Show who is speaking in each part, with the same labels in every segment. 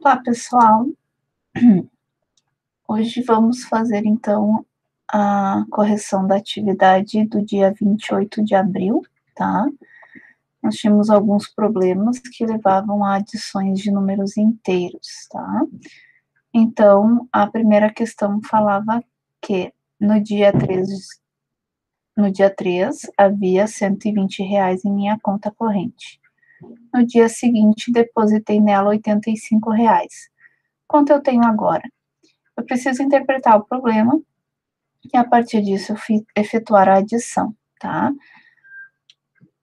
Speaker 1: Olá, pessoal. Hoje vamos fazer, então, a correção da atividade do dia 28 de abril, tá? Nós tínhamos alguns problemas que levavam a adições de números inteiros, tá? Então, a primeira questão falava que no dia 3 havia R$ 120 em minha conta corrente. No dia seguinte, depositei nela R$ 85. Quanto eu tenho agora? Eu preciso interpretar o problema e, a partir disso, efetuar a adição, tá?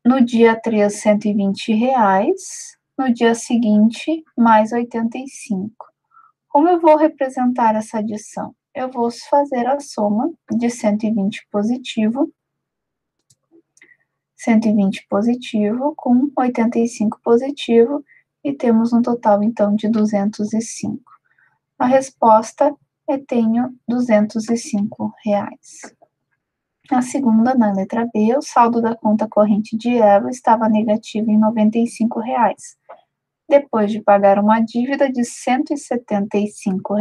Speaker 1: No dia 3, R$ 120. No dia seguinte, mais 85. Como eu vou representar essa adição? Eu vou fazer a soma de 120 positivo com 85 positivo, e temos um total, então, de 205. A resposta é: tenho R$ 205. A segunda, na letra B, o saldo da conta corrente de Eva estava negativo em R$ 95. Depois de pagar uma dívida de R$ 175,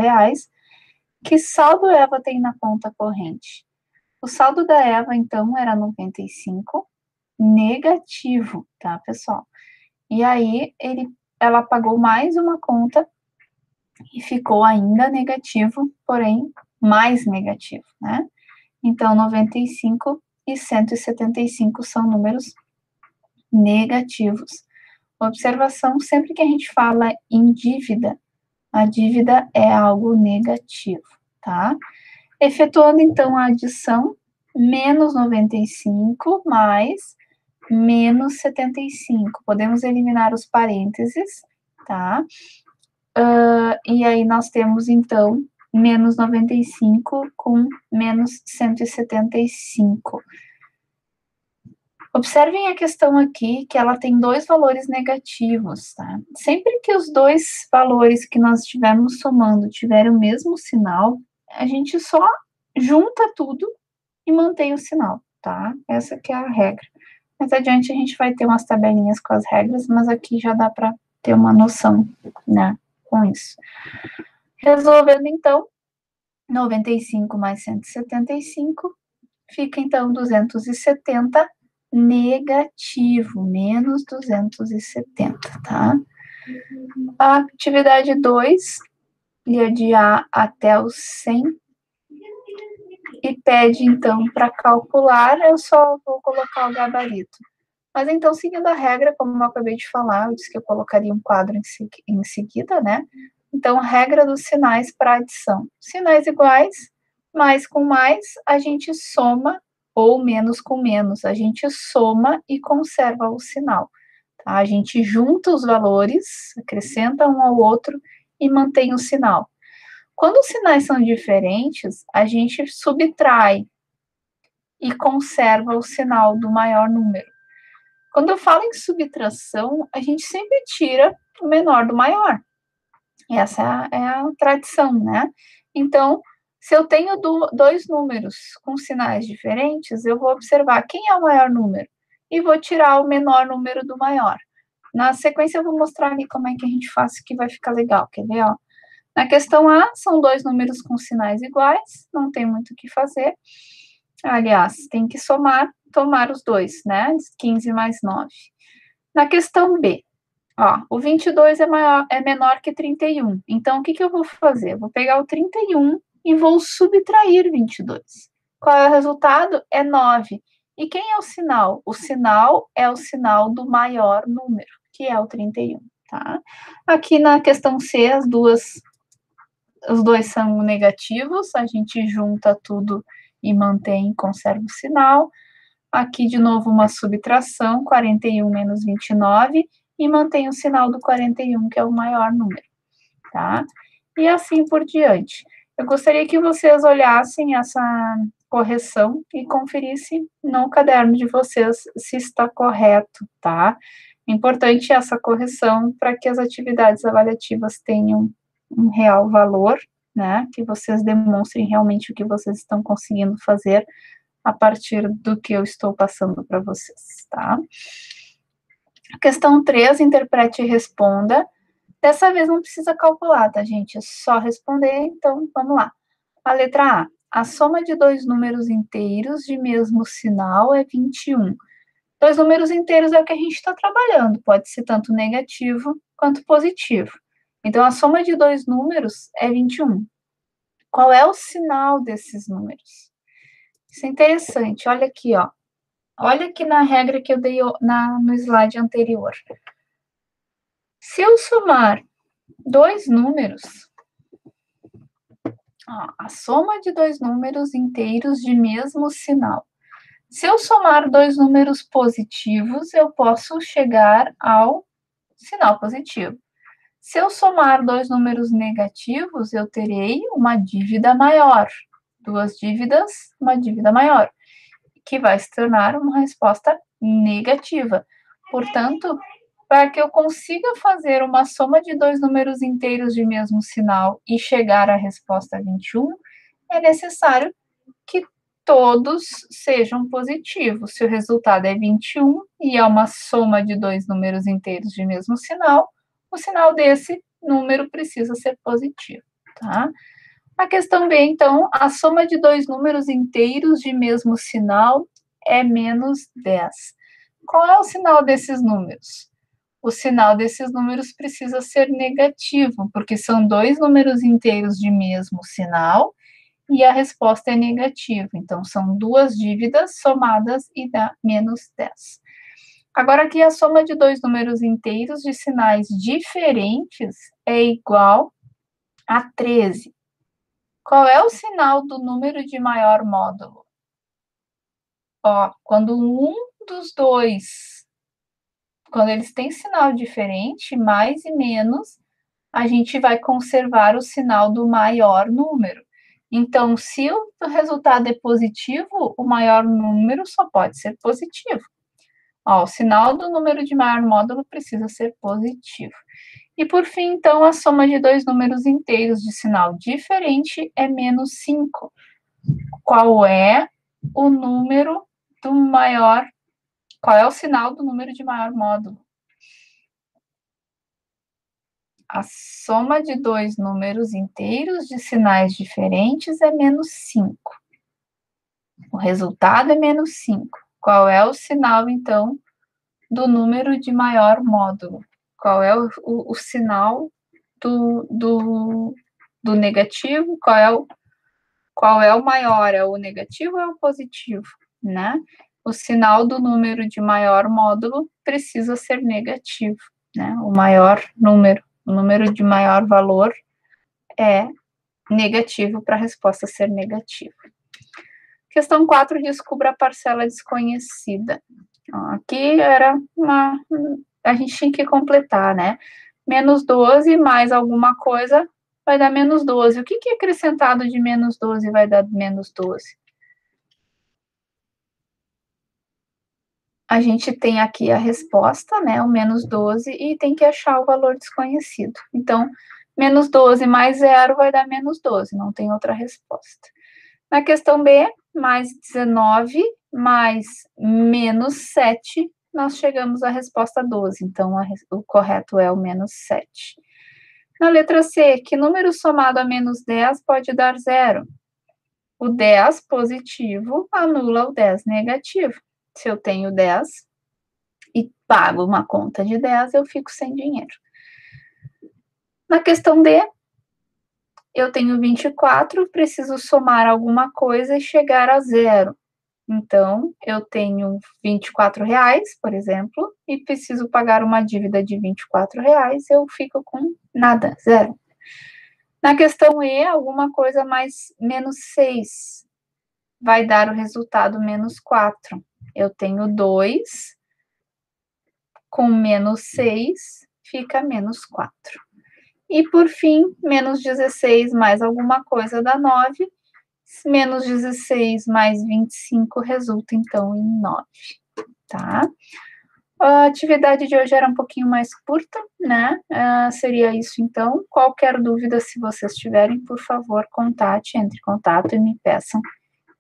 Speaker 1: que saldo Eva tem na conta corrente? O saldo da Eva, então, era 95, negativo, tá, pessoal? E aí, ela pagou mais uma conta e ficou ainda negativo, porém mais negativo, né? Então, 95 e 175 são números negativos. Observação: sempre que a gente fala em dívida, a dívida é algo negativo, tá? Efetuando, então, a adição, menos 95 mais menos 75. Podemos eliminar os parênteses, tá? E aí nós temos, então, menos 95 com menos 175. Observem a questão aqui, que ela tem dois valores negativos, tá? Sempre que os dois valores que nós estivermos somando tiverem o mesmo sinal, a gente só junta tudo e mantém o sinal, tá? Essa que é a regra. Mais adiante a gente vai ter umas tabelinhas com as regras, mas aqui já dá para ter uma noção, né, com isso. Resolvendo, então, 95 mais 175, fica, então, 270 negativo, menos 270, tá? A atividade 2, lia de A até o 100, e pede, então, para calcular, eu só vou colocar o gabarito. Mas, então, seguindo a regra, como eu acabei de falar, eu disse que eu colocaria um quadro em seguida, né? Então, regra dos sinais para adição. Sinais iguais, mais com mais, a gente soma, ou menos com menos, a gente soma e conserva o sinal. Tá? A gente junta os valores, acrescenta um ao outro e mantém o sinal. Quando os sinais são diferentes, a gente subtrai e conserva o sinal do maior número. Quando eu falo em subtração, a gente sempre tira o menor do maior. Essa é a tradição, né? Então, se eu tenho dois números com sinais diferentes, eu vou observar quem é o maior número e vou tirar o menor número do maior. Na sequência, eu vou mostrar ali como é que a gente faz, que vai ficar legal, quer ver? Ó? Na questão A, são dois números com sinais iguais, não tem muito o que fazer. Aliás, tem que tomar os dois, né? 15 mais 9. Na questão B, ó, o 22 é menor que 31. Então, o que eu vou fazer? Eu vou pegar o 31 e vou subtrair 22. Qual é o resultado? É 9. E quem é o sinal? O sinal é o sinal do maior número, que é o 31, tá? Aqui na questão C, os dois são negativos, a gente junta tudo e mantém, conserva o sinal. Aqui, de novo, uma subtração, 41 menos 29, e mantém o sinal do 41, que é o maior número, tá? E assim por diante. Eu gostaria que vocês olhassem essa correção e conferissem no caderno de vocês se está correto, tá? Importante essa correção para que as atividades avaliativas tenham um real valor, né? Que vocês demonstrem realmente o que vocês estão conseguindo fazer a partir do que eu estou passando para vocês, tá? Questão 3, interprete e responda. Dessa vez não precisa calcular, tá, gente? É só responder, então vamos lá. A letra A. A soma de dois números inteiros de mesmo sinal é 21. Dois números inteiros é o que a gente está trabalhando, pode ser tanto negativo quanto positivo. Então, a soma de dois números é 21. Qual é o sinal desses números? Isso é interessante, olha aqui, ó. Olha aqui na regra que eu dei no slide anterior. Se eu somar dois números, ó, a soma de dois números inteiros de mesmo sinal. Se eu somar dois números positivos, eu posso chegar ao sinal positivo. Se eu somar dois números negativos, eu terei uma dívida maior. Duas dívidas, uma dívida maior, que vai se tornar uma resposta negativa. Portanto, para que eu consiga fazer uma soma de dois números inteiros de mesmo sinal e chegar à resposta 21, é necessário que todos sejam positivos. Se o resultado é 21 e é uma soma de dois números inteiros de mesmo sinal, o sinal desse número precisa ser positivo, tá? A questão B, então, a soma de dois números inteiros de mesmo sinal é menos 10. Qual é o sinal desses números? O sinal desses números precisa ser negativo, porque são dois números inteiros de mesmo sinal e a resposta é negativa. Então, são duas dívidas somadas e dá menos 10. Agora, aqui a soma de dois números inteiros de sinais diferentes é igual a 13. Qual é o sinal do número de maior módulo? Ó, quando um dos dois, quando eles têm sinal diferente, mais e menos, a gente vai conservar o sinal do maior número. Então, se o resultado é positivo, o maior número só pode ser positivo. Ó, o sinal do número de maior módulo precisa ser positivo. E, por fim, então, a soma de dois números inteiros de sinal diferente é menos 5. Qual é o número do maior... Qual é o sinal do número de maior módulo? A soma de dois números inteiros de sinais diferentes é menos 5. O resultado é menos 5. Qual é o sinal, então, do número de maior módulo? Qual é o sinal do negativo? Qual é o maior? É o negativo ou é o positivo? Né? O sinal do número de maior módulo precisa ser negativo. Né? O maior número, o número de maior valor é negativo para a resposta ser negativa. Questão 4, descubra a parcela desconhecida. Aqui era a gente tinha que completar, né? Menos 12 mais alguma coisa vai dar menos 12. O que é acrescentado de menos 12 vai dar menos 12? A gente tem aqui a resposta, né? O menos 12, e tem que achar o valor desconhecido. Então, menos 12 mais zero vai dar menos 12, não tem outra resposta. Na questão B, mais 19 mais menos 7, nós chegamos à resposta 12. Então, o correto é o menos 7. Na letra C, que número somado a menos 10 pode dar zero? O 10 positivo anula o 10 negativo. Se eu tenho 10 e pago uma conta de 10, eu fico sem dinheiro. Na questão D, eu tenho 24, preciso somar alguma coisa e chegar a zero. Então, eu tenho R$ 24, por exemplo, e preciso pagar uma dívida de R$ 24, eu fico com nada, zero. Na questão E, alguma coisa mais menos 6 vai dar o resultado menos 4. Eu tenho 2, com menos 6, fica menos 4. E, por fim, menos 16 mais alguma coisa dá 9. Menos 16 mais 25 resulta, então, em 9, tá? A atividade de hoje era um pouquinho mais curta, né? Seria isso, então. Qualquer dúvida, se vocês tiverem, por favor, entre em contato e me peçam,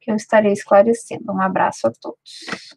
Speaker 1: que eu estarei esclarecendo. Um abraço a todos.